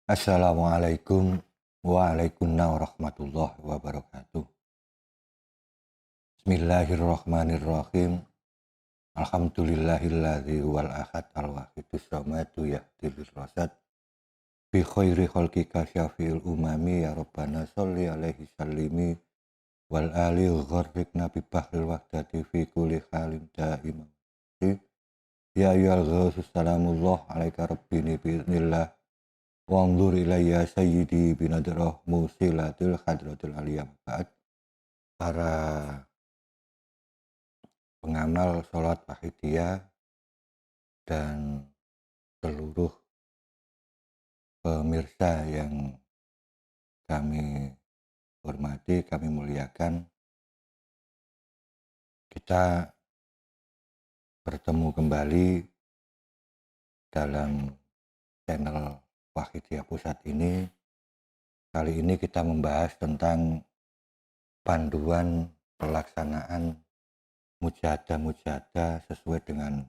Assalamualaikum warahmatullahi wabarakatuh. Bismillahirrahmanirrahim. Alhamdulillahilladzi huwal ahad al-wahidus samadu yahdilil rasad. Bi khairi khalqika syafi'il umami ya rabbana sholli alaihi sallimi wal ali gharfiqna bi bahril wahdati fi kulli halin daimah. Ya ayyuhal ghausus salamullah alaika rabbini biiznillah. Wanzur ilayya sayyidi binadrah musilatil hadratil aliyah ba'd. Para pengamal sholat wahidiyah dan seluruh pemirsa yang kami hormati, kami muliakan, kita bertemu kembali dalam channel Wahidiyah Pusat ini. Kali ini kita membahas tentang panduan pelaksanaan mujahadah sesuai dengan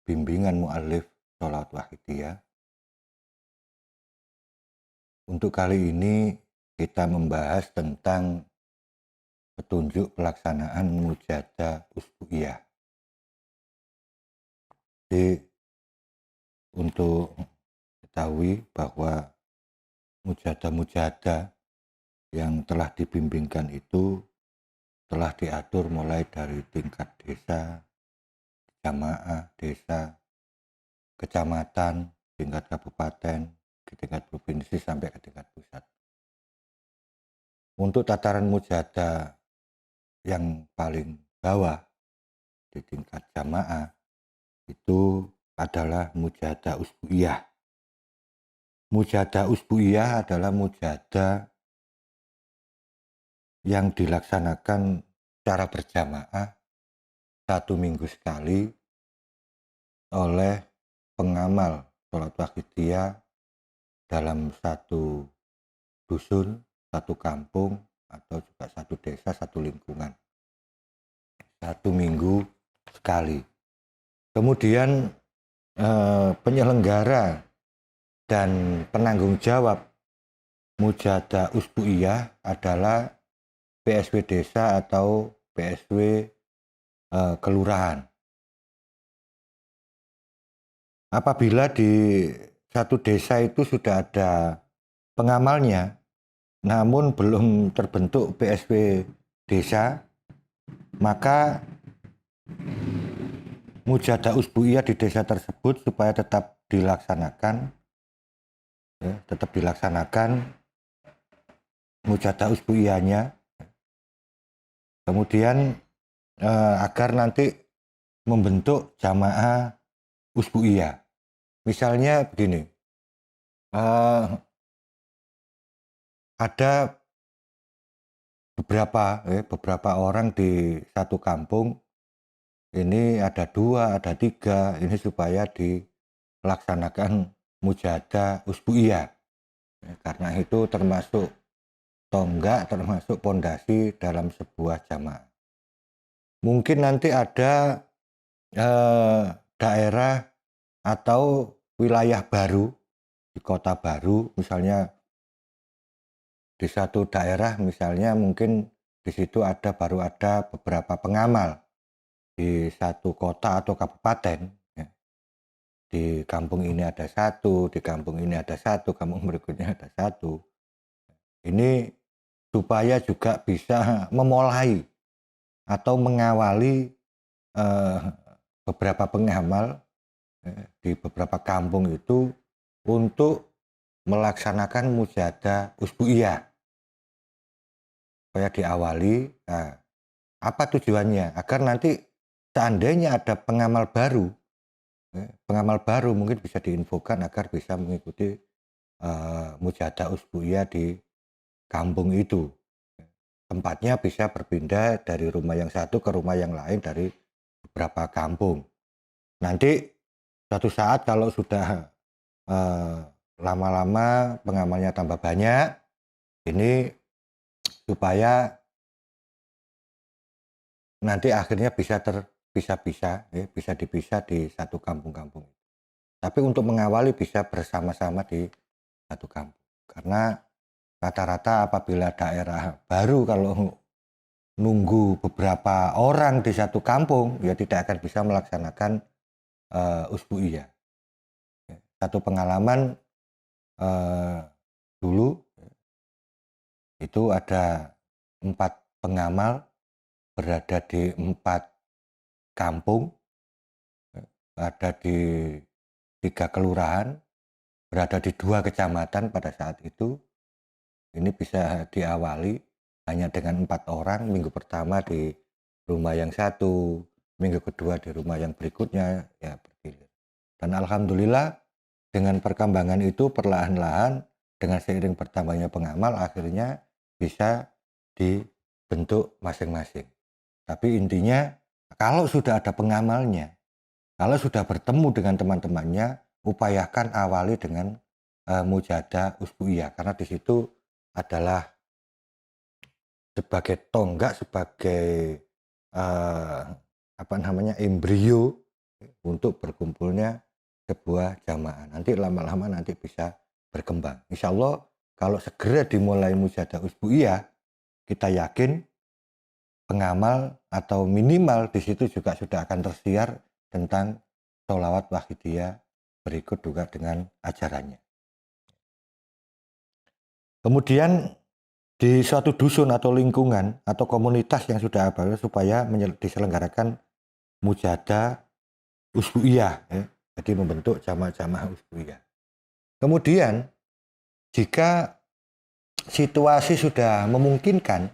bimbingan mu'alif sholat wahidiyah. Untuk kali ini kita membahas tentang petunjuk pelaksanaan mujahadah usbu'iyah. Jadi untuk ketahui bahwa mujahadah yang telah dibimbingkan itu telah diatur mulai dari tingkat desa, jamaah, desa, kecamatan, tingkat kabupaten, ke tingkat provinsi sampai ke tingkat pusat. Untuk tataran mujahadah yang paling bawah di tingkat jamaah itu adalah mujahadah usbu'iyah. Mujahadah usbu'iyah adalah mujahadah yang dilaksanakan secara berjamaah 1 minggu sekali oleh pengamal sholat wahidiyah dalam satu dusun, satu kampung, atau juga satu desa, satu lingkungan. 1 minggu sekali. Kemudian penyelenggara dan penanggung jawab mujahadah usbu'iyah adalah PSW desa atau PSW kelurahan. Apabila di satu desa itu sudah ada pengamalnya, namun belum terbentuk PSW desa, maka mujahadah usbu'iyah di desa tersebut supaya tetap dilaksanakan mujahadah usbu'iyahnya, kemudian agar nanti membentuk jamaah usbu'iyah. Misalnya begini, ada beberapa orang di satu kampung, ini ada 2, ada 3, ini supaya dilaksanakan mujahadah usbu'iyah. Karena itu termasuk tonggak, termasuk pondasi dalam sebuah jamaah. Mungkin nanti ada daerah atau wilayah baru di kota baru, misalnya di satu daerah, misalnya mungkin di situ baru ada beberapa pengamal di satu kota atau kabupaten. Di kampung ini ada 1, di kampung ini ada 1, kampung berikutnya ada 1. Ini supaya juga bisa memulai atau mengawali beberapa pengamal di beberapa kampung itu untuk melaksanakan mujahadah usbu'iyah. Supaya diawali, apa tujuannya? Agar nanti seandainya ada pengamal baru mungkin bisa diinfokan agar bisa mengikuti mujahadah usbu'iyah di kampung itu. Tempatnya bisa berpindah dari rumah yang satu ke rumah yang lain dari beberapa kampung. Nanti suatu saat kalau sudah lama-lama pengamalnya tambah banyak, ini supaya nanti akhirnya bisa bisa dipisah di satu kampung-kampung. Tapi untuk mengawali bisa bersama-sama di satu kampung. Karena rata-rata apabila daerah baru kalau nunggu beberapa orang di satu kampung, ya tidak akan bisa melaksanakan usbu'iyah. Satu pengalaman dulu itu ada 4 pengamal berada di 4 kampung, ada di 3 kelurahan, berada di 2 kecamatan pada saat itu. Ini bisa diawali hanya dengan 4 orang, minggu pertama di rumah yang satu, minggu kedua di rumah yang berikutnya, ya bergilir. Dan alhamdulillah dengan perkembangan itu perlahan-lahan dengan seiring bertambahnya pengamal akhirnya bisa dibentuk masing-masing. Tapi intinya kalau sudah ada pengamalnya, kalau sudah bertemu dengan teman-temannya, upayakan awali dengan mujadah usbu'iyah karena di situ adalah sebagai tonggak, sebagai embrio untuk berkumpulnya sebuah jamaah. Nanti lama-lama nanti bisa berkembang. Insya Allah kalau segera dimulai mujadah usbu'iyah, kita yakin pengamal atau minimal di situ juga sudah akan tersiar tentang sholawat wahidiyah berikut juga dengan ajarannya. Kemudian di suatu dusun atau lingkungan atau komunitas yang sudah ada supaya diselenggarakan mujadah usbu'iyah, ya. Jadi membentuk jamaah-jamaah usbu'iyah. Kemudian jika situasi sudah memungkinkan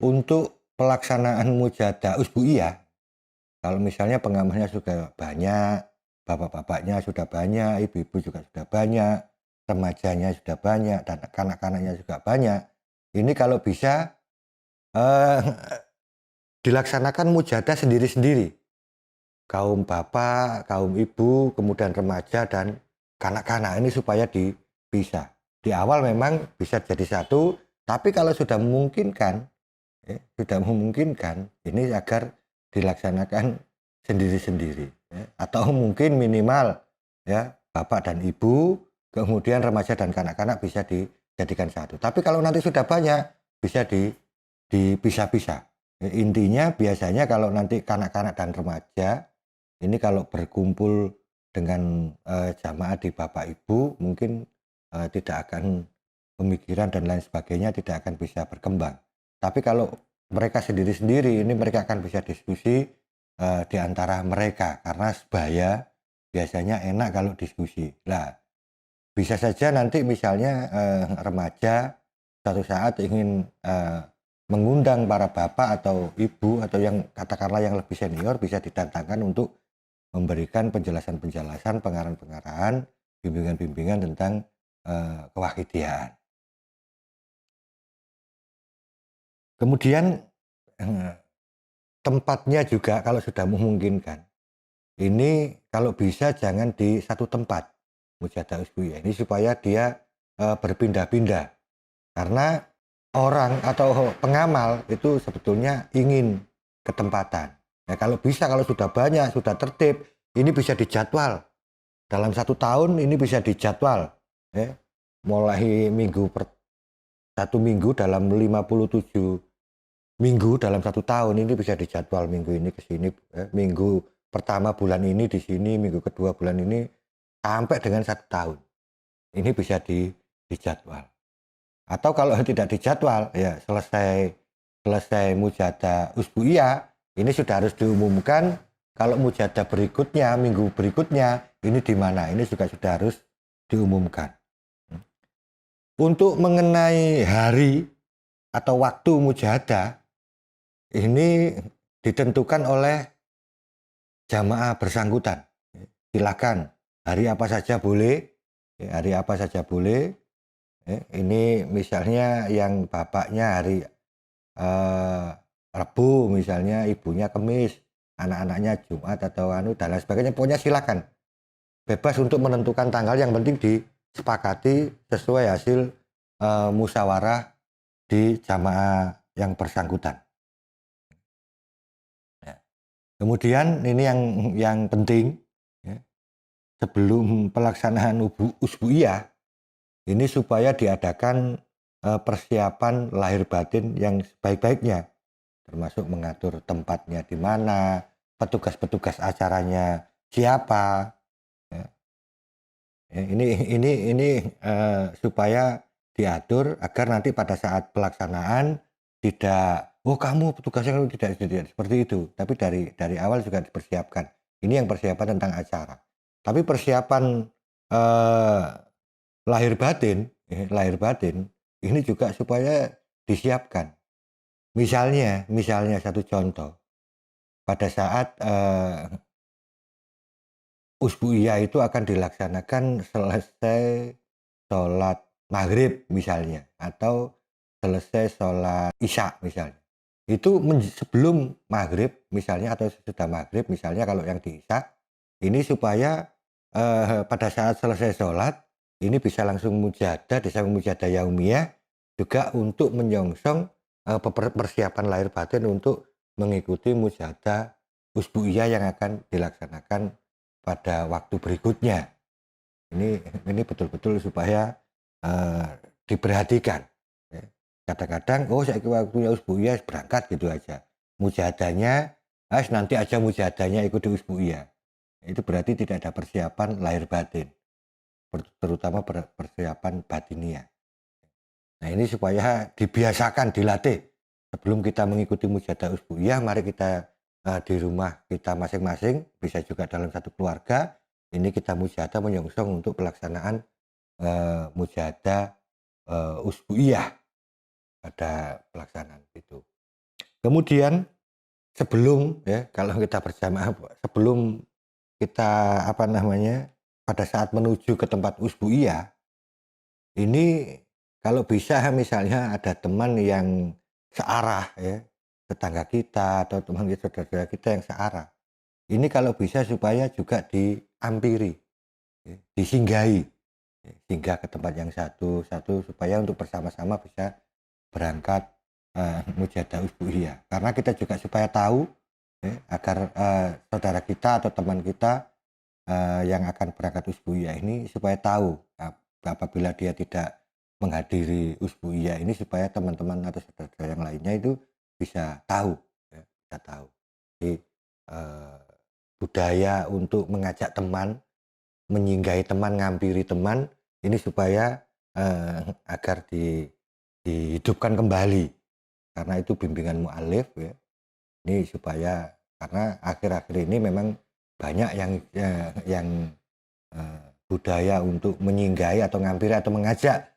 untuk pelaksanaan mujadah usbu'iyah, kalau misalnya pengamalnya sudah banyak, bapak-bapaknya sudah banyak, ibu-ibu juga sudah banyak, remajanya sudah banyak, dan kanak-kanaknya juga banyak, ini kalau bisa dilaksanakan mujadah sendiri-sendiri. Kaum bapak, kaum ibu, kemudian remaja dan kanak-kanak ini supaya dipisah. Di awal memang bisa jadi satu, tapi kalau sudah memungkinkan, ini agar dilaksanakan sendiri-sendiri, ya. Atau mungkin minimal ya bapak dan ibu, kemudian remaja dan kanak-kanak bisa dijadikan satu. Tapi kalau nanti sudah banyak bisa dipisah-pisah. Intinya biasanya kalau nanti kanak-kanak dan remaja ini kalau berkumpul dengan jamaah di bapak ibu mungkin tidak akan pemikiran dan lain sebagainya tidak akan bisa berkembang. Tapi kalau mereka sendiri-sendiri ini mereka akan bisa diskusi di antara mereka karena sebaya biasanya enak kalau diskusi. Nah, bisa saja nanti misalnya remaja suatu saat ingin mengundang para bapak atau ibu atau yang katakanlah yang lebih senior bisa didatangkan untuk memberikan penjelasan-penjelasan, pengarahan-pengarahan, bimbingan-bimbingan tentang kewahidiyaan. Kemudian tempatnya juga kalau sudah memungkinkan. Ini kalau bisa jangan di satu tempat mujadah usbu'iyah ini supaya dia berpindah-pindah. Karena orang atau pengamal itu sebetulnya ingin ketempatan. Ya, kalau bisa, kalau sudah banyak, sudah tertib, ini bisa dijadwal. Dalam 1 tahun ini bisa dijadwal. Ya. Mulai satu minggu dalam 57 minggu dalam 1 tahun ini bisa dijadwal minggu ini ke sini. Ya. Minggu pertama bulan ini di sini, minggu kedua bulan ini, sampai dengan 1 tahun. Ini bisa dijadwal. Atau kalau tidak dijadwal, ya selesai mujadah usbu'iyah, ini sudah harus diumumkan kalau mujadah berikutnya, minggu berikutnya, ini di mana. Ini juga sudah harus diumumkan. Untuk mengenai hari atau waktu mujadah, ini ditentukan oleh jamaah bersangkutan. Silakan, hari apa saja boleh, hari apa saja boleh. Ini misalnya yang bapaknya hari Rabu misalnya, ibunya Kamis, anak-anaknya Jumat atau dan lain sebagainya. Pokoknya silakan. Bebas untuk menentukan tanggal, yang penting disepakati sesuai hasil musyawarah di jamaah yang bersangkutan. Ya. Kemudian ini yang penting, ya, sebelum pelaksanaan usbu'iyah, Ini supaya diadakan persiapan lahir batin yang sebaik-baiknya, termasuk mengatur tempatnya di mana, petugas-petugas acaranya siapa, ya. Ini supaya diatur agar nanti pada saat pelaksanaan tidak, "Oh kamu petugasnya," tidak seperti itu. Tapi dari awal juga dipersiapkan. Ini yang persiapan tentang acara. Tapi persiapan, eee, lahir batin ini juga supaya disiapkan. Misalnya satu contoh, pada saat, Usbu'iyah itu akan dilaksanakan selesai sholat maghrib misalnya, atau selesai sholat isya misalnya. Itu sebelum maghrib misalnya atau sesudah maghrib misalnya kalau yang di isya, ini supaya pada saat selesai sholat, ini bisa langsung mujadah, di samping mujadah yaumiyah, juga untuk menyongsong persiapan lahir batin untuk mengikuti mujadah Usbu'iyah yang akan dilaksanakan pada waktu berikutnya. Ini betul-betul supaya diperhatikan, ya. Kadang-kadang, oh saiki waktunya usbu'iyah berangkat gitu aja. Mujahadahnya, nanti aja mujahadahnya ikut di usbu'iyah. Itu berarti tidak ada persiapan lahir batin, terutama persiapan batiniah. Nah ini supaya dibiasakan, dilatih. Sebelum kita mengikuti mujahadah usbu'iyah, mari kita di rumah kita masing-masing, bisa juga dalam satu keluarga, ini kita mujahadah menyongsong untuk pelaksanaan mujahadah usbu'iyah pada pelaksanaan itu. Kemudian sebelum ya, kalau kita berjamaah, sebelum kita pada saat menuju ke tempat usbu'iyah, ini kalau bisa misalnya ada teman yang searah ya, tetangga kita atau teman kita, saudara kita yang searah. Ini kalau bisa supaya juga diampiri, ya, disinggahi, ya, singgah ke tempat yang satu supaya untuk bersama-sama bisa berangkat mujahadah usbu'iyah. Karena kita juga supaya tahu, ya, agar saudara kita atau teman kita yang akan berangkat usbu'iyah ini supaya tahu apabila dia tidak menghadiri usbu'iyah ini, supaya teman-teman atau saudara yang lainnya itu bisa tahu, ya, bisa tahu. Jadi budaya untuk mengajak teman, menyinggahi teman, ngampiri teman, ini supaya agar dihidupkan kembali, karena itu bimbingan mu'alif ya. Ini supaya, karena akhir-akhir ini memang banyak yang budaya untuk menyinggahi atau ngampiri atau mengajak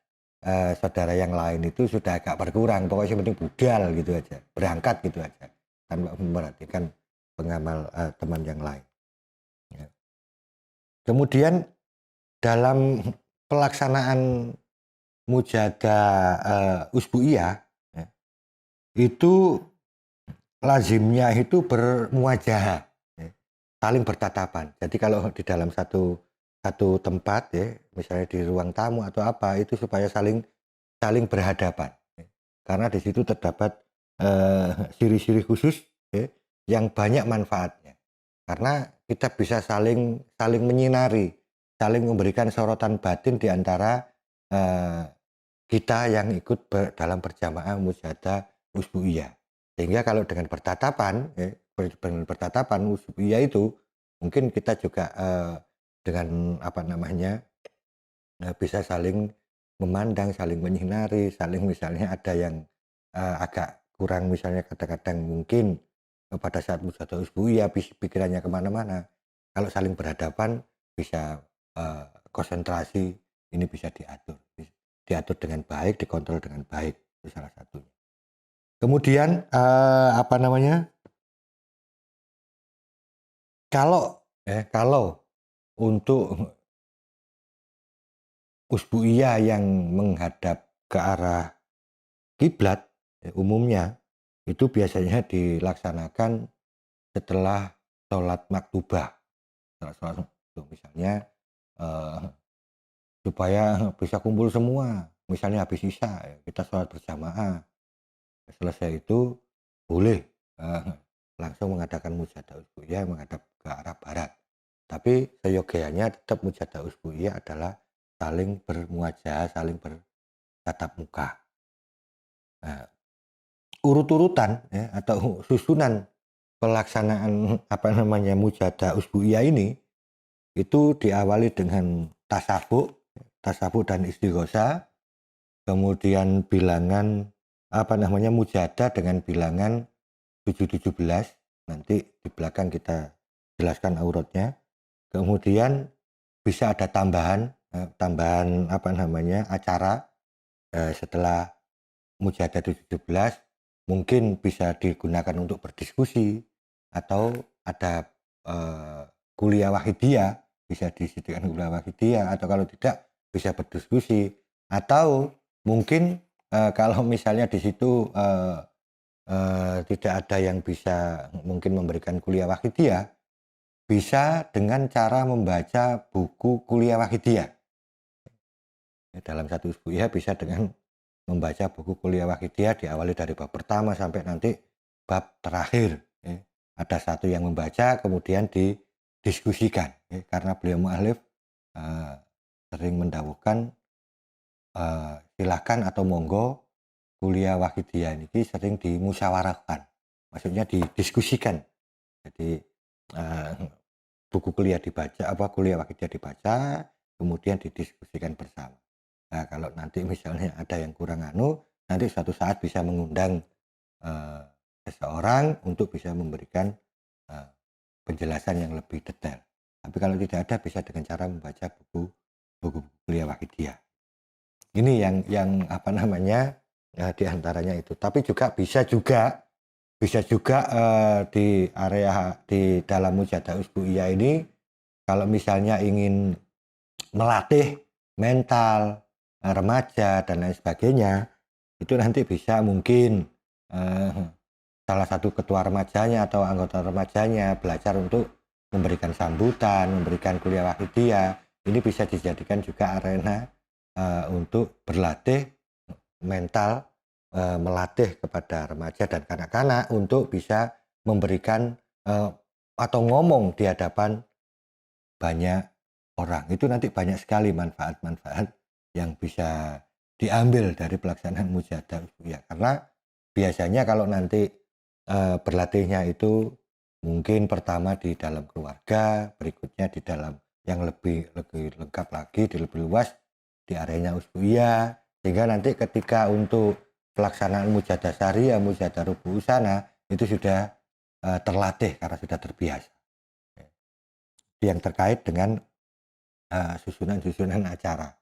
saudara yang lain itu sudah agak berkurang. Pokoknya yang penting budal gitu aja, berangkat gitu aja, tanpa memperhatikan pengamal teman yang lain, ya. Kemudian dalam pelaksanaan mujahadah usbu'iyah, ya, itu lazimnya itu bermuajahah, ya, saling bertatapan. Jadi kalau di dalam satu satu tempat ya, misalnya di ruang tamu atau apa, itu supaya saling saling berhadapan, ya. Karena di situ terdapat ciri-ciri khusus ya, yang banyak manfaatnya. Karena kita bisa saling saling menyinari, saling memberikan sorotan batin di antara kita yang ikut dalam berjamaah mujahadah usbu'iyah. Sehingga kalau dengan bertatapan, ya, dengan bertatapan usbu'iyah itu, mungkin kita juga dengan bisa saling memandang, saling menyinari, saling misalnya ada yang agak kurang, misalnya kadang-kadang mungkin pada saat mujahadah usbu'iyah pikirannya kemana-mana. Kalau saling berhadapan bisa konsentrasi, ini bisa diatur dengan baik, dikontrol dengan baik, itu salah satunya. Kemudian kalau untuk usbu'iyah yang menghadap ke arah kiblat, ya, umumnya itu biasanya dilaksanakan setelah sholat maktubah. Setelah sholat maktubah, misalnya supaya bisa kumpul semua. Misalnya habis isya ya, kita sholat berjamaah. Selesai itu boleh langsung mengadakan mujahadah usbu'iyah menghadap ke arah barat. Tapi seyogianya tetap mujahadah usbu'iyah adalah saling bermuajah, saling bertatap muka. Nah, urut-urutan ya, atau susunan pelaksanaan mujadah usbu'iyah ini itu diawali dengan tasabuk dan istighosa, kemudian bilangan mujadah dengan bilangan 717, nanti di belakang kita jelaskan auratnya. Kemudian bisa ada tambahan acara setelah mujadah 717, mungkin bisa digunakan untuk berdiskusi atau ada kuliah wahidiyah, bisa disediakan kuliah wahidiyah, atau kalau tidak bisa berdiskusi, atau mungkin kalau misalnya di situ tidak ada yang bisa mungkin memberikan kuliah wahidiyah, bisa dengan cara membaca buku kuliah wahidiyah. Dalam satu usbu'iyah bisa dengan membaca buku kuliah wahidiyah, diawali dari bab pertama sampai nanti bab terakhir. Ada satu yang membaca, kemudian didiskusikan. Karena beliau mu'alif sering mendawuhkan silakan atau monggo kuliah wahidiyah ini sering dimusyawarahkan, maksudnya didiskusikan. Jadi buku kuliah kuliah wahidiyah dibaca, kemudian didiskusikan bersama. Nah, kalau nanti misalnya ada yang kurang nanti suatu saat bisa mengundang seseorang untuk bisa memberikan penjelasan yang lebih detail. Tapi kalau tidak ada, bisa dengan cara membaca buku kuliah wahidiyah. Ini yang diantaranya itu. Tapi juga bisa juga di area di dalam mujadah usbu'iyah ini, kalau misalnya ingin melatih mental remaja dan lain sebagainya, itu nanti bisa mungkin salah satu ketua remajanya atau anggota remajanya belajar untuk memberikan sambutan, memberikan kuliah wahidiyah. Ini bisa dijadikan juga arena untuk berlatih mental, melatih kepada remaja dan kanak-kanak untuk bisa memberikan atau ngomong di hadapan banyak orang. Itu nanti banyak sekali manfaat-manfaat yang bisa diambil dari pelaksanaan mujadah usbu'iyah. Karena biasanya kalau nanti berlatihnya itu mungkin pertama di dalam keluarga, berikutnya di dalam yang lebih lengkap lagi, lebih luas di areanya usbu'iyah, sehingga nanti ketika untuk pelaksanaan mujadah syariah, mujadah rubuh usana itu sudah terlatih karena sudah terbiasa. Yang terkait dengan susunan acara.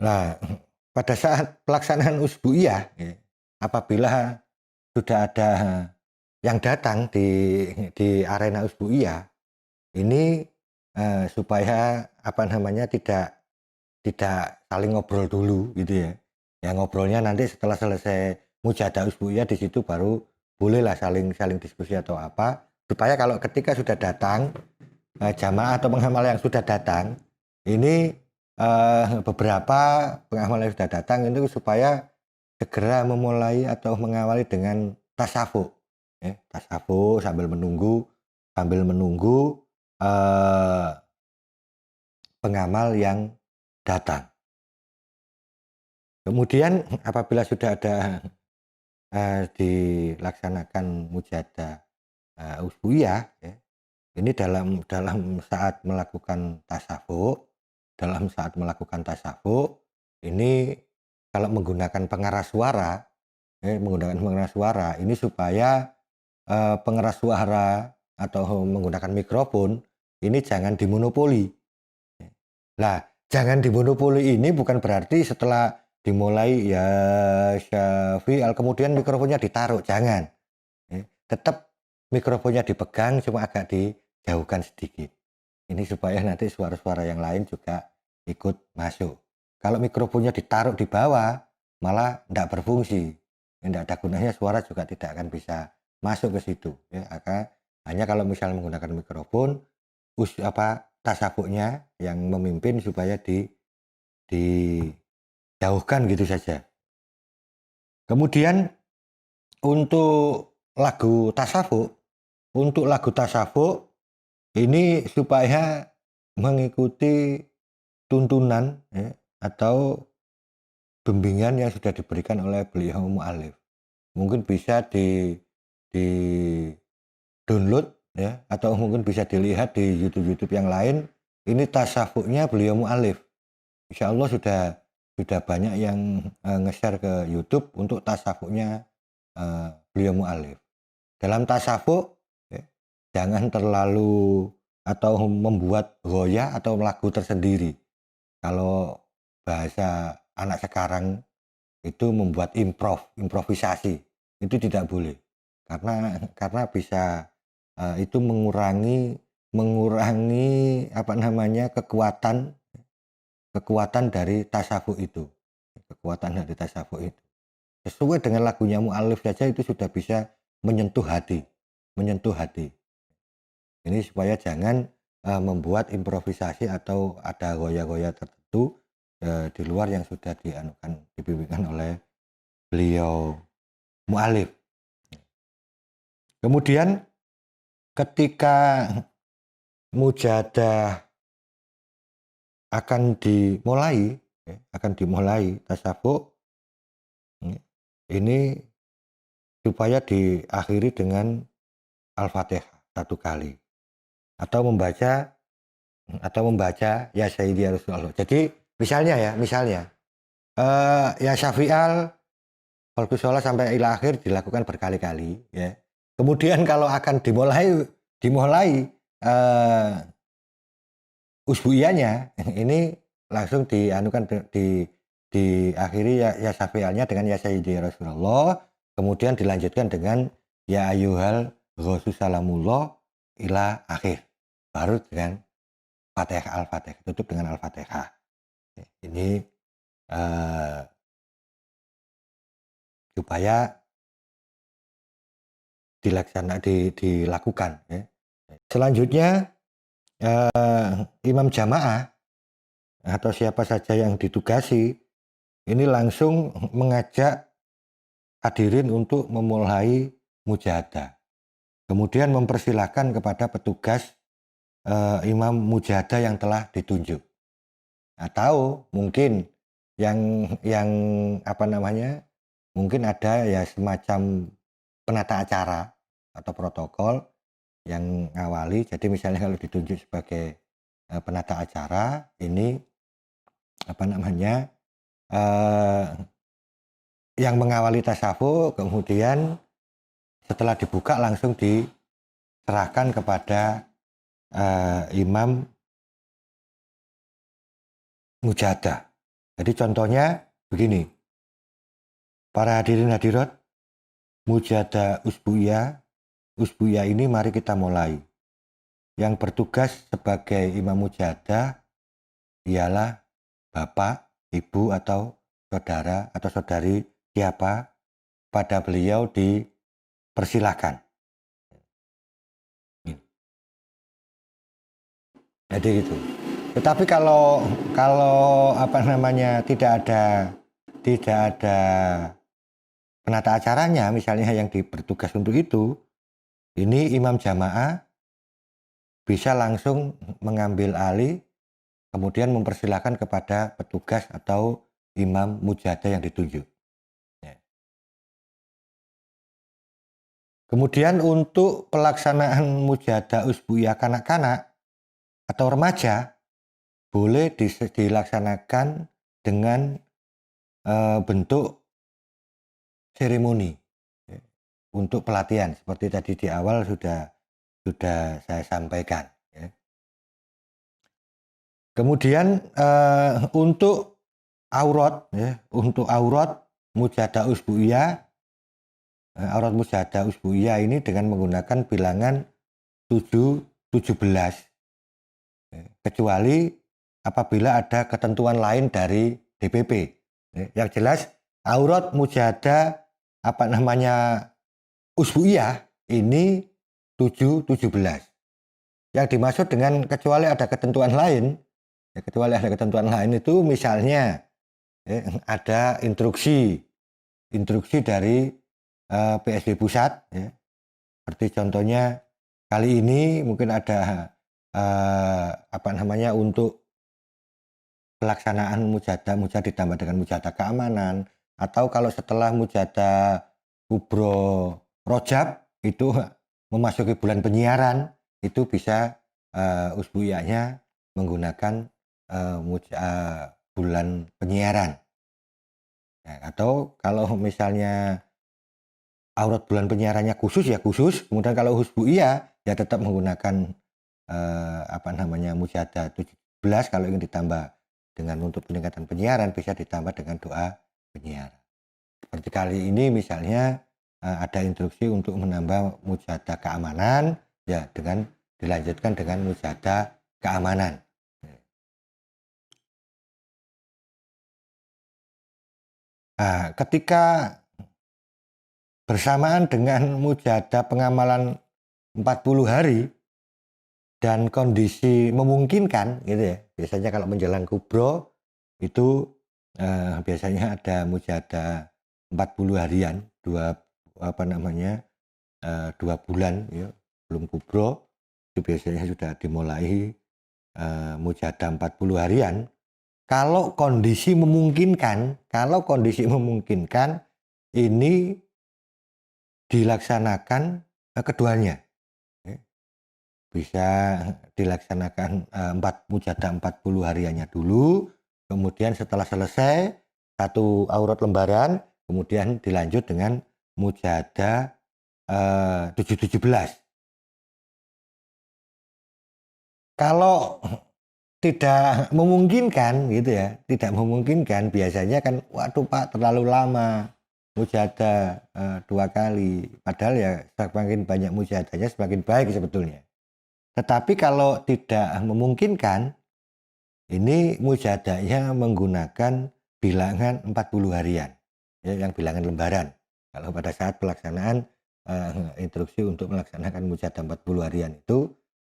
Nah, pada saat pelaksanaan usbu'iyah, apabila sudah ada yang datang di arena usbu'iyah, ini supaya tidak saling ngobrol dulu gitu ya. Yang ngobrolnya nanti setelah selesai mujadah usbu'iyah, di situ baru bolehlah saling diskusi atau apa, supaya kalau ketika sudah datang jamaah atau pengamal yang sudah datang, ini beberapa pengamal yang sudah datang itu supaya segera memulai atau mengawali dengan tasawuf, tasawuf sambil menunggu pengamal yang datang. Kemudian apabila sudah ada dilaksanakan mujadah usbu'iyah, ini dalam saat melakukan tasawuf, ini kalau menggunakan pengeras suara, ini supaya pengeras suara atau menggunakan mikrofon ini jangan dimonopoli. Nah, jangan dimonopoli ini bukan berarti setelah dimulai ya Syafi'al kemudian mikrofonnya ditaruh, jangan. Tetap mikrofonnya dipegang, cuma agak dijauhkan sedikit. Ini supaya nanti suara-suara yang lain juga ikut masuk. Kalau mikrofonnya ditaruh di bawah, malah tidak berfungsi. Tidak ada gunanya, suara juga tidak akan bisa masuk ke situ. Hanya kalau misalnya menggunakan mikrofon, tasabuknya yang memimpin supaya dijauhkan gitu saja. Kemudian untuk lagu tasawuf ini supaya mengikuti tuntunan ya, atau bimbingan yang sudah diberikan oleh beliau mu'alif. Mungkin bisa di download ya, atau mungkin bisa dilihat di YouTube yang lain. Ini tasawufnya beliau mu'alif. Insya Allah sudah banyak yang nge-share ke YouTube untuk tasawufnya beliau mu'alif. Dalam tasawuf ya, jangan terlalu atau membuat ghoyah atau lagu tersendiri. Kalau bahasa anak sekarang itu membuat improvisasi, itu tidak boleh. Karena bisa itu mengurangi apa namanya kekuatan dari tasawuf itu. Kekuatan dari tasawuf itu. Sesuai dengan lagunya mu'alif saja itu sudah bisa menyentuh hati. Ini supaya jangan membuat improvisasi atau ada goya-goya tertentu di luar yang sudah dibimbingkan oleh beliau mu'alif. Kemudian ketika mujahadah akan dimulai tasawuf ini supaya diakhiri dengan Al-Fatihah satu kali atau membaca ya Sayyidi ya Rasulullah. Jadi misalnya ya Syafi'al Al-Qusolah sampai ila akhir dilakukan berkali-kali ya. Kemudian kalau akan dimulai usbuiyahnya ini langsung diakhiri ya Syafi'alnya dengan ya Sayyidi ya Rasulullah, kemudian dilanjutkan dengan ya ayyuhal ghaussu salamullah ila akhir. Baru dengan Al-Fatihah, tutup dengan Al-Fatihah. Ini supaya dilakukan ya. Selanjutnya imam jamaah atau siapa saja yang ditugasi ini langsung mengajak hadirin untuk memulai mujahadah. Kemudian mempersilahkan kepada petugas imam mujahadah yang telah ditunjuk. Atau mungkin yang apa namanya? Mungkin ada ya semacam penata acara atau protokol yang ngawali. Jadi misalnya kalau ditunjuk sebagai penata acara ini apa namanya? Yang mengawali tasawuf, kemudian setelah dibuka langsung diserahkan kepada imam mujahadah. Jadi contohnya begini, para hadirin hadirat, mujahadah usbuiyah ini mari kita mulai. Yang bertugas sebagai imam mujahadah ialah bapak, ibu atau saudara atau saudari siapa, pada beliau dipersilahkan. Jadi gitu. Tetapi kalau apa namanya tidak ada penata acaranya, misalnya yang bertugas untuk itu, ini imam jamaah bisa langsung mengambil alih, kemudian mempersilahkan kepada petugas atau imam mujahadah yang ditunjuk. Kemudian untuk pelaksanaan mujahadah usbuiyah kanak-kanak atau remaja boleh dilaksanakan dengan bentuk seremoni untuk pelatihan seperti tadi di awal sudah saya sampaikan. Kemudian untuk aurat mujahadah usbuiyah ini dengan menggunakan bilangan 17 kecuali apabila ada ketentuan lain dari DPP. Yang jelas aurat mujahadah usbuiyah ini 17. Yang dimaksud dengan kecuali ada ketentuan lain itu misalnya ada instruksi dari PSB pusat seperti contohnya kali ini mungkin ada untuk pelaksanaan mujadah ditambah dengan mujadah keamanan, atau kalau setelah mujadah kubro rojab itu memasuki bulan penyiaran, itu bisa usbuiyahnya menggunakan bulan penyiaran. Nah, atau kalau misalnya aurat bulan penyiarannya khusus ya khusus, kemudian kalau usbuiyah ya tetap menggunakan mujadah 17. Kalau ingin ditambah dengan untuk peningkatan penyiaran bisa ditambah dengan doa penyiaran. Seperti kali ini misalnya ada instruksi untuk menambah mujadah keamanan ya dengan dilanjutkan dengan mujadah keamanan. Nah, ketika bersamaan dengan mujadah pengamalan 40 hari dan kondisi memungkinkan gitu ya. Biasanya kalau menjelang kubro itu biasanya ada mujadah 40 harian, 2 bulan ya, belum kubro itu biasanya sudah dimulai mujadah 40 harian. Kalau kondisi memungkinkan ini dilaksanakan keduanya. Bisa dilaksanakan mujadah 40 hariannya dulu, kemudian setelah selesai satu aurat lembaran, kemudian dilanjut dengan mujadah 17. Kalau tidak memungkinkan gitu ya, tidak memungkinkan biasanya kan waduh Pak terlalu lama mujadah 2 kali. Padahal ya semakin banyak mujadahnya semakin baik sebetulnya. Tetapi kalau tidak memungkinkan, ini mujadahnya menggunakan bilangan 40 harian, ya, yang bilangan lembaran. Kalau pada saat pelaksanaan instruksi untuk melaksanakan mujadah 40 harian itu,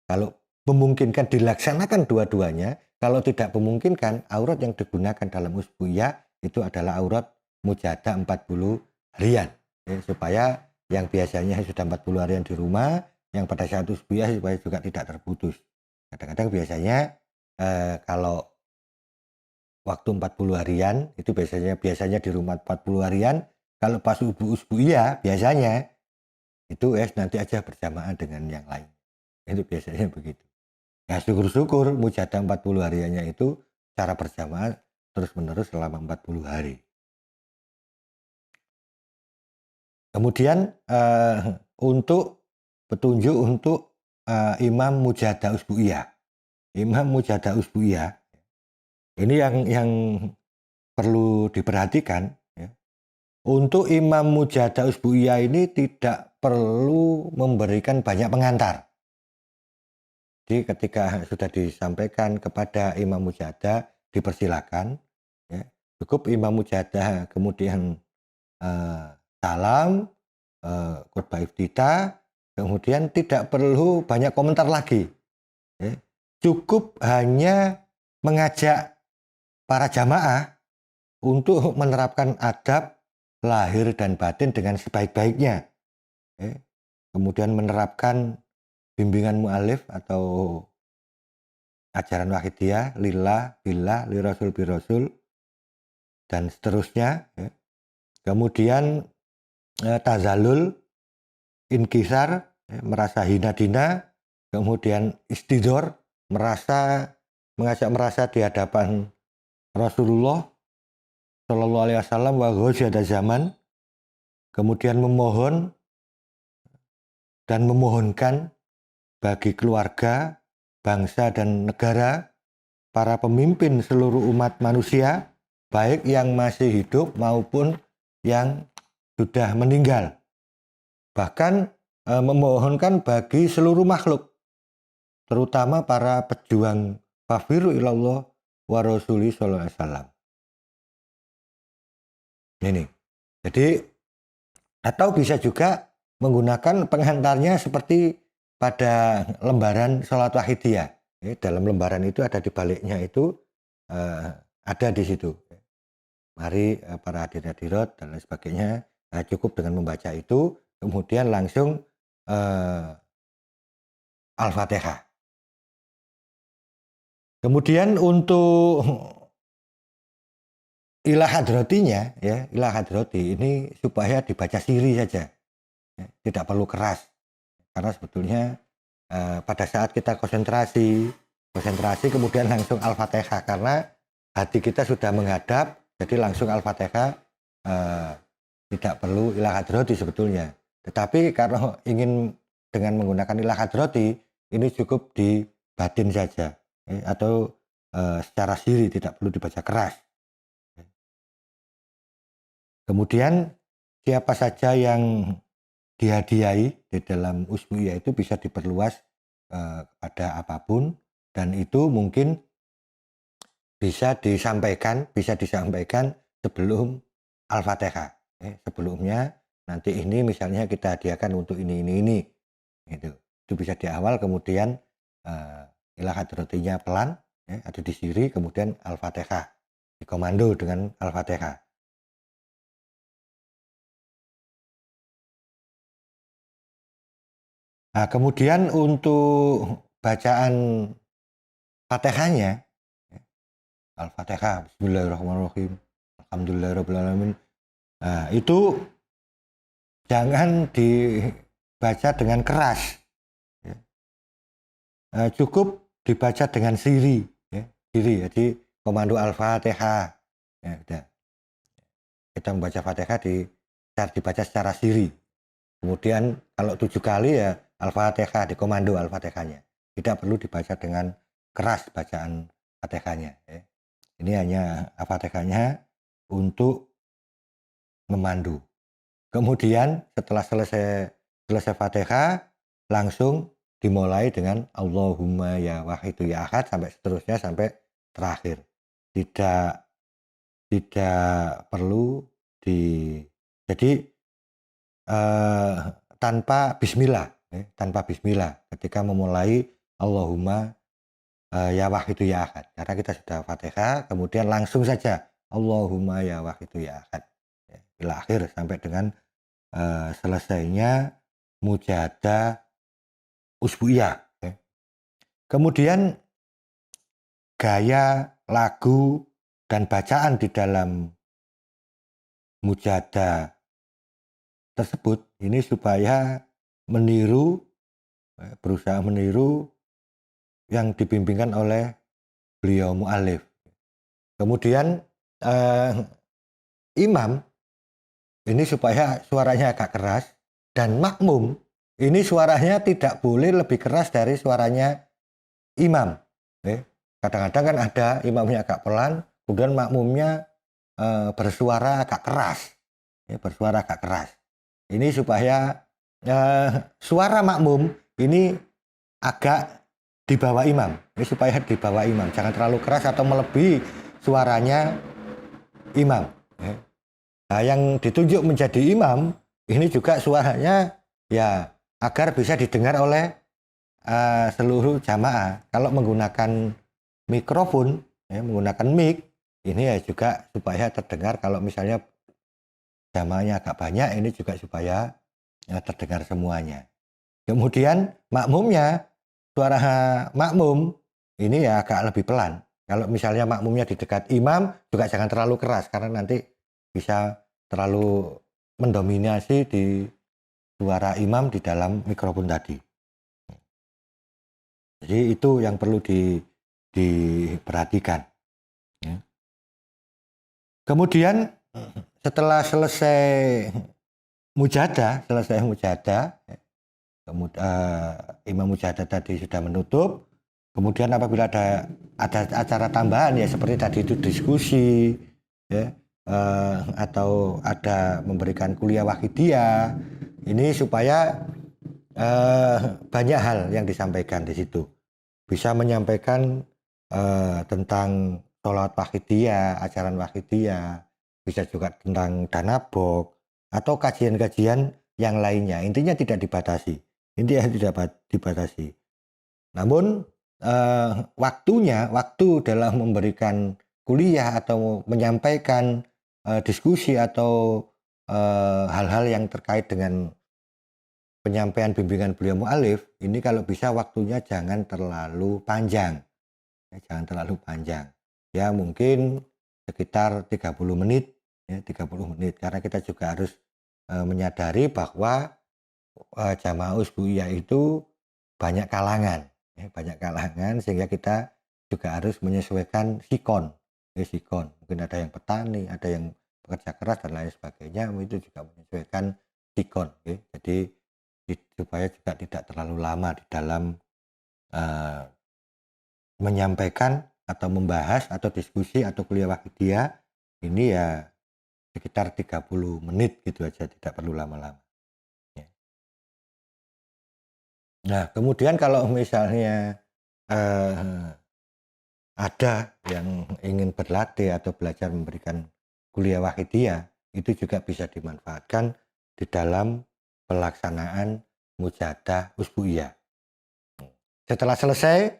kalau memungkinkan dilaksanakan dua-duanya, kalau tidak memungkinkan, aurat yang digunakan dalam usbuiyah itu adalah aurat mujadah 40 harian. Ya, supaya yang biasanya sudah 40 harian di rumah, yang pada saat usbuiyah supaya juga tidak terputus. Kadang-kadang biasanya kalau waktu 40 harian itu biasanya di rumah 40 harian, kalau pas usbuiyah biasanya itu nanti aja berjamaah dengan yang lain. Itu biasanya begitu. Ya syukur-syukur mujadah 40 hariannya itu secara berjamaah terus-menerus selama 40 hari. Kemudian untuk petunjuk untuk imam mujadah usbuiyah. Imam mujadah usbuiyah ini yang perlu diperhatikan ya. Untuk imam mujadah usbuiyah ini tidak perlu memberikan banyak pengantar. Jadi ketika sudah disampaikan kepada imam mujadah dipersilakan ya, cukup imam mujadah kemudian salam, khutbah iftitah, kemudian tidak perlu banyak komentar lagi ya. Cukup hanya mengajak para jamaah untuk menerapkan adab lahir dan batin dengan sebaik-baiknya ya. Kemudian menerapkan bimbingan mu'alif atau ajaran wahidiyah, lillah, billah, li rasul, bi rasul, dan seterusnya. Ya. Kemudian tazalul, inkisar, ya, merasa hina dina, kemudian istidor, mengajak merasa di hadapan Rasulullah Shallallahu Alaihi Wasallam wa ghaziyada zaman, kemudian memohon dan memohonkan bagi keluarga, bangsa dan negara, para pemimpin seluruh umat manusia, baik yang masih hidup maupun yang sudah meninggal. Bahkan memohonkan bagi seluruh makhluk, terutama para pejuang fafiru ilallah wa rasuli sallallahu alaihi wasallam. Ini. Jadi atau bisa juga menggunakan pengantarnya seperti pada lembaran sholat wahidiyah. Dalam lembaran itu ada di baliknya itu ada di situ. Mari para hadirin-hadirat dan lain sebagainya, cukup dengan membaca itu, kemudian langsung Al-Fatihah. Kemudian untuk ilah hadratinya ya, ilah hadrati ini supaya dibaca siri saja, ya, tidak perlu keras. Karena sebetulnya pada saat kita konsentrasi kemudian langsung Al-Fatihah karena hati kita sudah menghadap, jadi langsung Al-Fatihah, tidak perlu ilah hadrati sebetulnya. Tetapi kalau ingin dengan menggunakan ilah hadrati, ini cukup di batin saja, atau secara siri, tidak perlu dibaca keras. Kemudian siapa saja yang dihadiahi di dalam usbu'iyah itu bisa diperluas pada apapun, dan itu mungkin bisa disampaikan sebelum Al-Fatihah. Sebelumnya nanti ini misalnya kita hadiahkan untuk ini gitu. Itu bisa di awal, kemudian ilah hadratinya pelan, ada di siri, kemudian Al-Fatihah dikomando dengan Al-Fatihah. Nah, kemudian untuk bacaan Fatihahnya, Al-Fatihah, Bismillahirrahmanirrahim, Alhamdulillahirrahmanirrahim. Nah, itu jangan dibaca dengan keras. Cukup dibaca dengan siri. Siri, jadi komando Al-Fatihah. Ya, udah. Kita membaca Fatihah dibaca secara siri. Kemudian kalau 7 kali ya Al-Fatihah, dikomando Al-Fatihahnya. Tidak perlu dibaca dengan keras bacaan Fatihahnya. Ini hanya Al-Fatihahnya untuk memandu. Kemudian setelah selesai Fatihah, langsung dimulai dengan Allahumma ya wahidu ya ahad sampai seterusnya sampai terakhir. Tidak perlu jadi tanpa bismillah, ketika memulai Allahumma ya wahidu ya ahad, karena kita sudah Fatihah, kemudian langsung saja Allahumma ya wahidu ya ahad, bila akhir sampai dengan selesainya mujahadah usbu'iyah. Kemudian gaya, lagu, dan bacaan di dalam mujahadah tersebut ini supaya berusaha meniru yang dibimbingkan oleh beliau mu'alif. Kemudian imam ini supaya suaranya agak keras, dan makmum ini suaranya tidak boleh lebih keras dari suaranya imam. Kadang-kadang kan ada imamnya agak pelan, kemudian makmumnya bersuara agak keras. Ini supaya suara makmum ini agak di bawah imam. Ini supaya di bawah imam, jangan terlalu keras atau melebihi suaranya imam. Nah, yang ditunjuk menjadi imam ini juga suaranya ya agar bisa didengar oleh seluruh jamaah. Kalau menggunakan mikrofon, menggunakan mic, ini ya juga supaya terdengar. Kalau misalnya jamaahnya agak banyak, ini juga supaya terdengar semuanya. Kemudian makmumnya, suara makmum ini ya agak lebih pelan. Kalau misalnya makmumnya di dekat imam juga jangan terlalu keras, karena nanti bisa terlalu mendominasi di suara imam di dalam mikrofon tadi. Jadi itu yang perlu diperhatikan. Kemudian setelah selesai mujahadah, imam mujahadah tadi sudah menutup. Kemudian apabila ada acara tambahan ya seperti tadi itu diskusi, ya, atau ada memberikan kuliah wahidiyah, ini supaya banyak hal yang disampaikan di situ. Bisa menyampaikan tentang sholat wahidiyah, ajaran wahidiyah, bisa juga tentang danabok, atau kajian-kajian yang lainnya. Intinya tidak dibatasi. Namun waktu dalam memberikan kuliah atau menyampaikan diskusi atau hal-hal yang terkait dengan penyampaian bimbingan beliau mu'alif, ini kalau bisa waktunya jangan terlalu panjang. Ya mungkin sekitar 30 menit, ya 30 menit. Karena kita juga harus menyadari bahwa jamaah usbu'iyah itu banyak kalangan, ya, banyak kalangan sehingga kita juga harus menyesuaikan sikon, ya, sikon. Mungkin ada yang petani, ada yang pekerja keras dan lain sebagainya, itu juga menyesuaikan sikon, ya. Jadi supaya juga tidak terlalu lama di dalam menyampaikan atau membahas atau diskusi atau kuliah wakidiyah ini ya sekitar 30 menit gitu aja, tidak perlu lama-lama. Ya. Nah, kemudian kalau misalnya eh, ada yang ingin berlatih atau belajar memberikan kuliah wakidiyah, itu juga bisa dimanfaatkan di dalam pelaksanaan mujahadah usbu'iyah. Setelah selesai,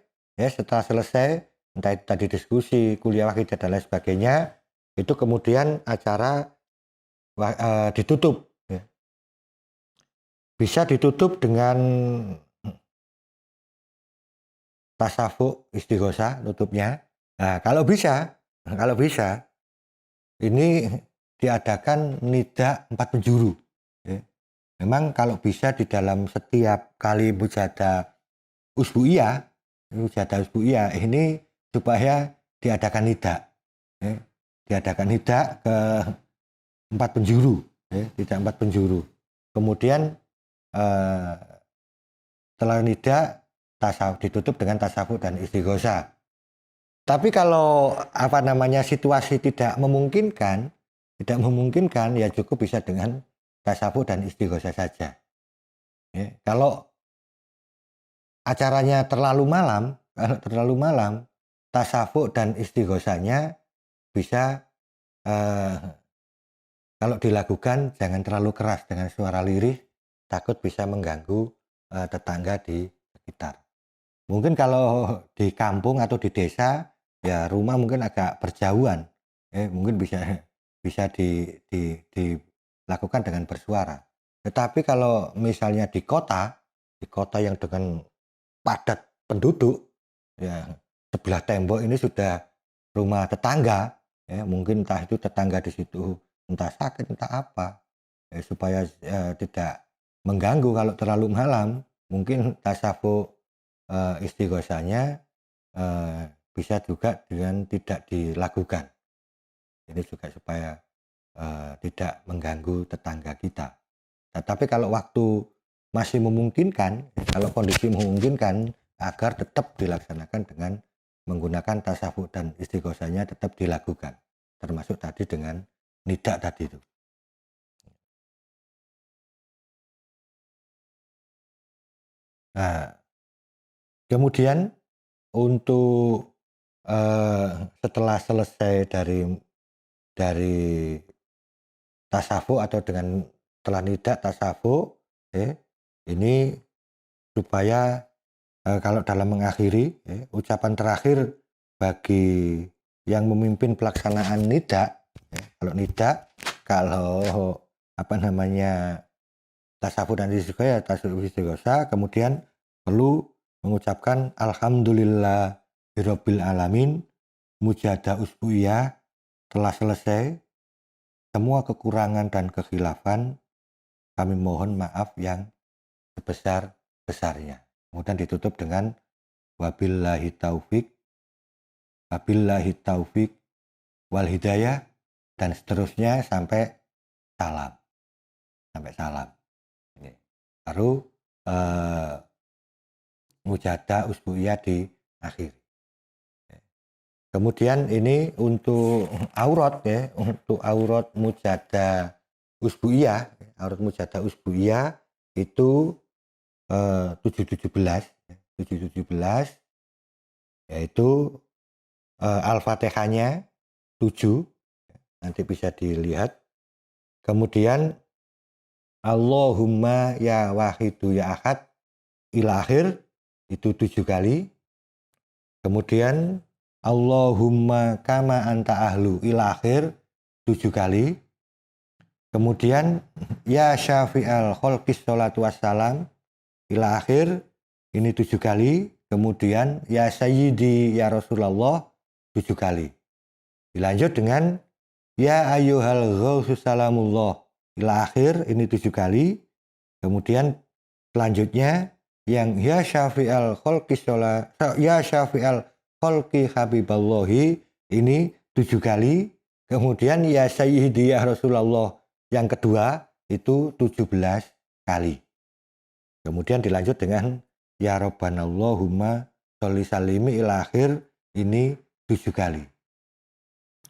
entah itu tadi diskusi, kuliah wakidiyah dan lain sebagainya, itu kemudian acara ditutup. Ya. Bisa ditutup dengan tasawuf istighosah tutupnya. Nah, kalau bisa, ini diadakan nida 4 penjuru. Ya. Memang kalau bisa di dalam setiap kali usbu'iyah ini supaya diadakan nida. Ya. Diadakan nida ke 4 penjuru. Ya, tidak 4 penjuru. Kemudian setelah nida ditutup dengan tasawuf dan istighosah. Tapi kalau situasi tidak memungkinkan ya cukup bisa dengan tasawuf dan istighosah saja. Ya, kalau acaranya terlalu malam, tasawuf dan istighosahnya bisa kalau dilakukan jangan terlalu keras dengan suara lirih, takut bisa mengganggu tetangga di sekitar. Mungkin kalau di kampung atau di desa, ya rumah mungkin agak berjauhan, mungkin bisa dilakukan dengan bersuara. Tetapi kalau misalnya di kota yang dengan padat penduduk, ya sebelah tembok ini sudah rumah tetangga, ya mungkin entah itu tetangga di situ entah sakit entah apa, supaya tidak mengganggu kalau terlalu malam, mungkin tasawuf istighosahnya bisa juga dengan tidak dilakukan. Ini juga supaya tidak mengganggu tetangga kita. Nah, tapi kalau waktu masih memungkinkan, kalau kondisi memungkinkan agar tetap dilaksanakan dengan menggunakan tasawuf dan istighosahnya tetap dilakukan. Termasuk tadi dengan nida tadi itu. Nah, kemudian untuk setelah selesai dari tasawuf atau dengan telah nida tasawuf, ini supaya kalau dalam mengakhiri, ucapan terakhir bagi yang memimpin pelaksanaan nida, kalau tasawuf dan istighosah, kemudian perlu mengucapkan alhamdulillah birabbil alamin, mujahadah usbu'iyah telah selesai, semua kekurangan dan kekhilafan kami mohon maaf yang sebesar-besarnya. Kemudian ditutup dengan wabillahi taufik wal hidayah dan seterusnya sampai salam. Ini. Baru mujahadah usbu'iyah di akhir. Kemudian ini untuk aurat untuk aurat mujahadah usbu'iyah, itu 717 yaitu Al-Fatihahnya 7, nanti bisa dilihat. Kemudian Allahumma ya wahidu ya ahad ila akhir itu 7 kali. Kemudian Allahumma kama anta ahlu ila akhir 7 kali. Kemudian ya syafi'al khalqis sholatu wassalam ila akhir ini 7 kali. Kemudian ya sayyidi ya Rasulullah 7 kali. Dilanjut dengan ya ayyuhal ghausus salamullah ila akhir, ini 7 kali. Kemudian selanjutnya yang ya syafi'al khalqi ya syafi'al khalqi habiballahi, ini 7 kali. Kemudian ya sayyidi ya Rasulullah yang kedua itu 17 kali. Kemudian dilanjut dengan ya Rabbanallahumma sholli salimi ila akhir, ini 7 kali.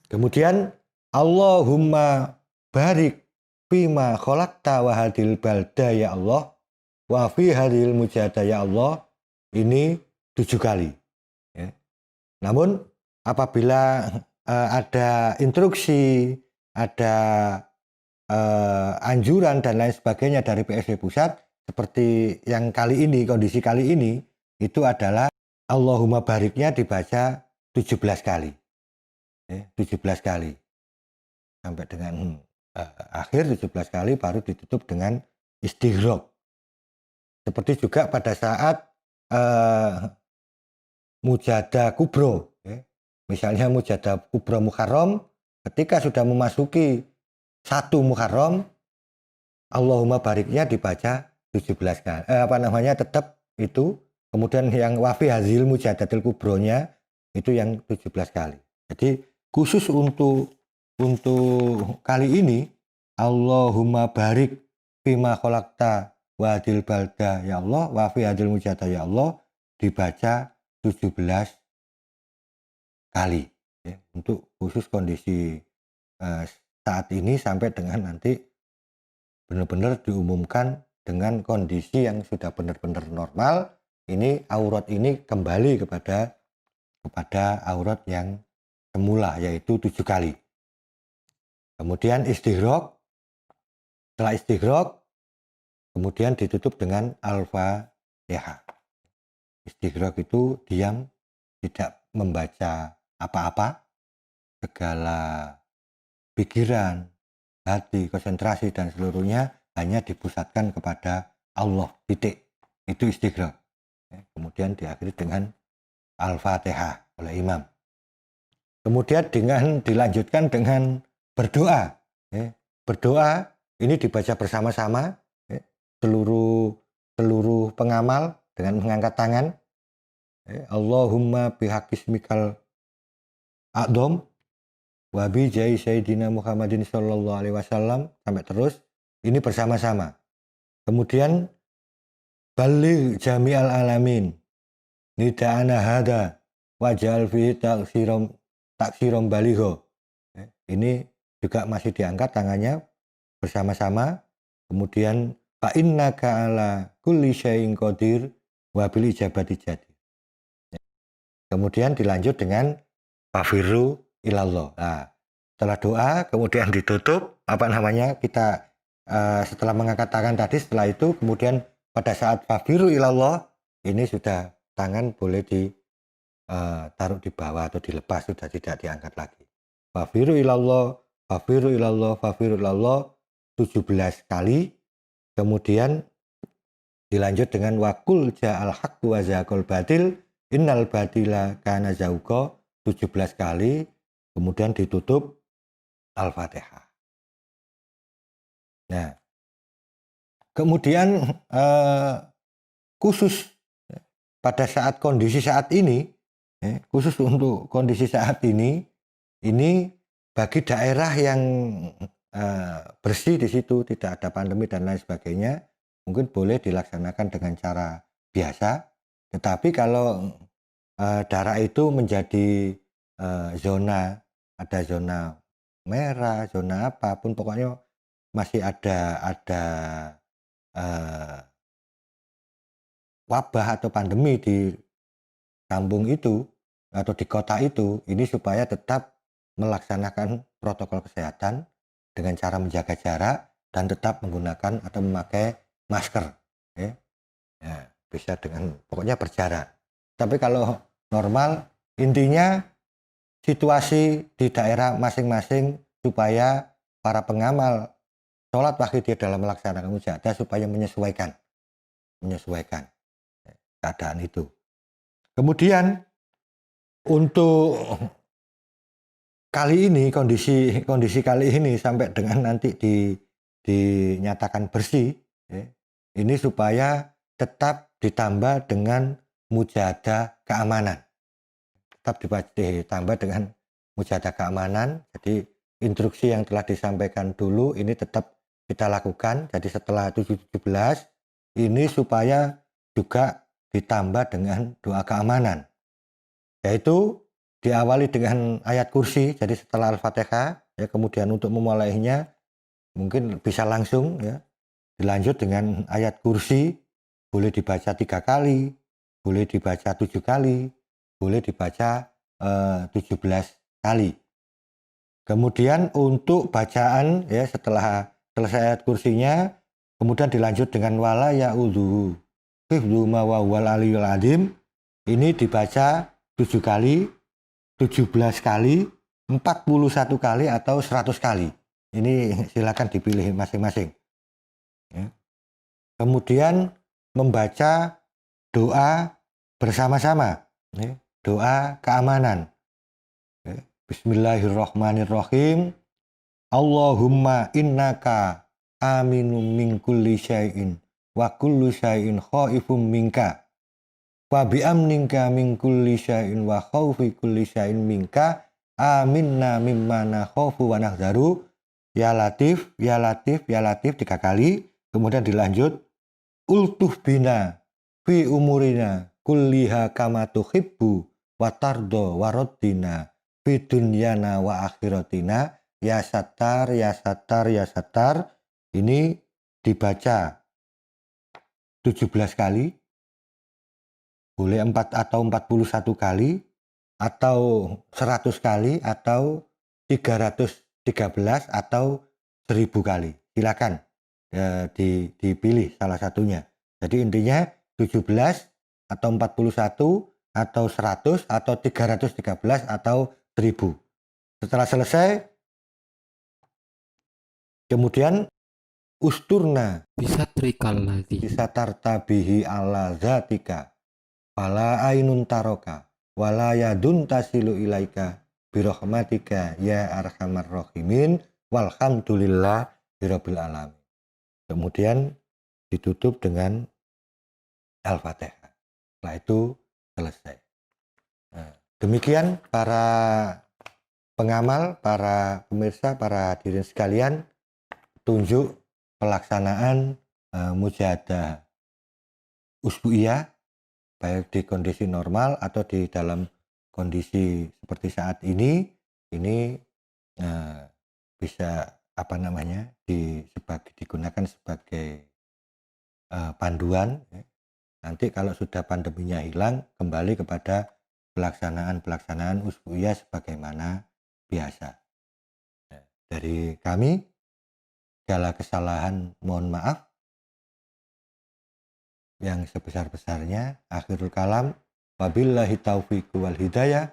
Kemudian Allahumma barik fima khalaqta wa hadil balda ya Allah wa fi hadil mujahada ya Allah, ini 7 kali. Ya. Namun apabila ada instruksi, ada anjuran dan lain sebagainya dari PSD Pusat, seperti yang kali ini, kondisi kali ini, itu adalah Allahumma bariknya dibaca 17 kali. 17 kali. Sampai dengan akhir 17 kali baru ditutup dengan istighraq. Seperti juga pada saat Mujadah Kubro. Misalnya Mujadah Kubro Muharram, ketika sudah memasuki 1 Muharram, Allahumma bariknya dibaca 17 kali. Tetap itu. Kemudian yang wafi hazil mujadatil kubronya itu yang 17 kali. Jadi khusus untuk kali ini Allahumma barik fima khalaqta wa hadil balda ya Allah wa fi hadil mujadatil ya Allah dibaca 17 kali. Ya, untuk khusus kondisi saat ini sampai dengan nanti benar-benar diumumkan dengan kondisi yang sudah benar-benar normal, ini aurat ini kembali kepada aurat yang semula, yaitu 7 kali. Kemudian istighraq, setelah istighraq kemudian ditutup dengan al-Fatihah. Istighraq itu diam, tidak membaca apa-apa, segala pikiran, hati, konsentrasi dan seluruhnya hanya dipusatkan kepada Allah, titik. Itu istighraq. Kemudian diakhiri dengan Al-Fatihah oleh imam. Kemudian dilanjutkan dengan berdoa. Berdoa ini dibaca bersama-sama, seluruh pengamal dengan mengangkat tangan. Allahumma bihaqqismikal a'dham wa bi jai sayyidina Muhammadin sallallahu alaihi wasallam, sampai terus. Ini bersama-sama. Kemudian baligh jami'al alamin nida'ana hada waj'al fihi taksirom baligho. Ini juga masih diangkat tangannya bersama-sama. Kemudian fa innaka ala kulli syai'in qadir wa bil ijabati jadi. Kemudian dilanjut dengan fafirru ilallah. Nah, setelah doa kemudian ditutup kita setelah mengangkat tangan tadi, setelah itu kemudian pada saat fafirru ilallah ini sudah tangan boleh ditaruh di bawah atau dilepas, sudah tidak diangkat lagi. Fafirru ilallah, fafirru ilallah, fafirru ilallah 17 kali. Kemudian dilanjut dengan wakul ja'al haqqu wa zaqal batil innal batila kana zauqa 17 kali. Kemudian ditutup Al-Fatihah. Nah, kemudian khusus pada saat kondisi saat ini, khusus untuk kondisi saat ini bagi daerah yang bersih di situ, tidak ada pandemi dan lain sebagainya, mungkin boleh dilaksanakan dengan cara biasa. Tetapi kalau daerah itu menjadi zona, ada zona merah, zona apapun, pokoknya masih ada wabah atau pandemi di kampung itu atau di kota itu, ini supaya tetap melaksanakan protokol kesehatan dengan cara menjaga jarak dan tetap menggunakan atau memakai masker. Ya, bisa dengan pokoknya berjarak. Tapi kalau normal, intinya situasi di daerah masing-masing supaya para pengamal sholat wahidiyah dalam melaksanakan mujahadah supaya menyesuaikan keadaan itu. Kemudian untuk kali ini kondisi kali ini sampai dengan nanti dinyatakan bersih, ya, ini supaya tetap ditambah dengan mujahadah keamanan. Tetap ditambah dengan mujahadah keamanan. Jadi instruksi yang telah disampaikan dulu ini tetap kita lakukan. Jadi setelah 7.17 ini supaya juga ditambah dengan doa keamanan, yaitu diawali dengan ayat kursi. Jadi setelah Al-Fatihah, ya, kemudian untuk memulainya mungkin bisa langsung, ya, dilanjut dengan ayat kursi, boleh dibaca 3 kali, boleh dibaca 7 kali, boleh dibaca 17 kali. Kemudian untuk bacaan, ya, setelah selesai ayat kursinya, kemudian dilanjut dengan wala ya'udhu hifdhuma wa huwal aliyyul azim. Ini dibaca 7 kali, 17 kali, 41 kali atau 100 kali. Ini silakan dipilih masing-masing. Ya. Kemudian membaca doa bersama-sama, ya, doa keamanan. Ya. Bismillahirrahmanirrahim. Allahumma innaka aminum min kulli syai'in wa kullu syai'in khaifum minka. Wa bi'amninka min kulli syai'in wa khaufi kulli syai'in minka aminna mimma nakhafu wa nahzaru. Ya Latif, ya Latif, ya Latif 3 kali. Kemudian dilanjut ultuh bina fi umurina kulliha kama tuhibbu wa tardo wa raddina fi dunyana wa akhiratina ya sattar, ya sattar, ya sattar. Ini dibaca 17 kali, boleh 4 atau 41 kali, atau 100 kali, atau 313 atau 1000 kali. Silakan dipilih salah satunya. Jadi intinya 17 atau 41 atau 100 atau 313 atau 1000. Setelah selesai, kemudian usturna bisa tartabihi ala zatika fala ainun taroka wala yadun tasilu ilaika birahmatika ya arhamar rahimin walhamdulillah birabbil alamin. Kemudian ditutup dengan Al-Fatihah. Setelah itu selesai. Nah, demikian para pengamal, para pemirsa, para hadirin sekalian, tunjuk pelaksanaan mujahadah usbu'iyah baik di kondisi normal atau di dalam kondisi seperti saat ini bisa digunakan sebagai panduan. Nanti kalau sudah pandeminya hilang, kembali kepada pelaksanaan usbu'iyah sebagaimana biasa. Dari kami, segala kesalahan mohon maaf. Yang sebesar-besarnya. Akhirul kalam. Wabillahi taufiq wal hidayah.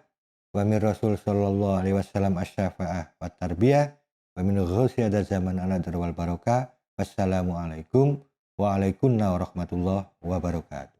Wa min Rasul sallallahu alaihi wasallam asy-syafa'ah wa tarbiyah. Wa min ghusiyada zaman anadar wal barakah. Wassalamualaikum warahmatullahi wabarakatuh.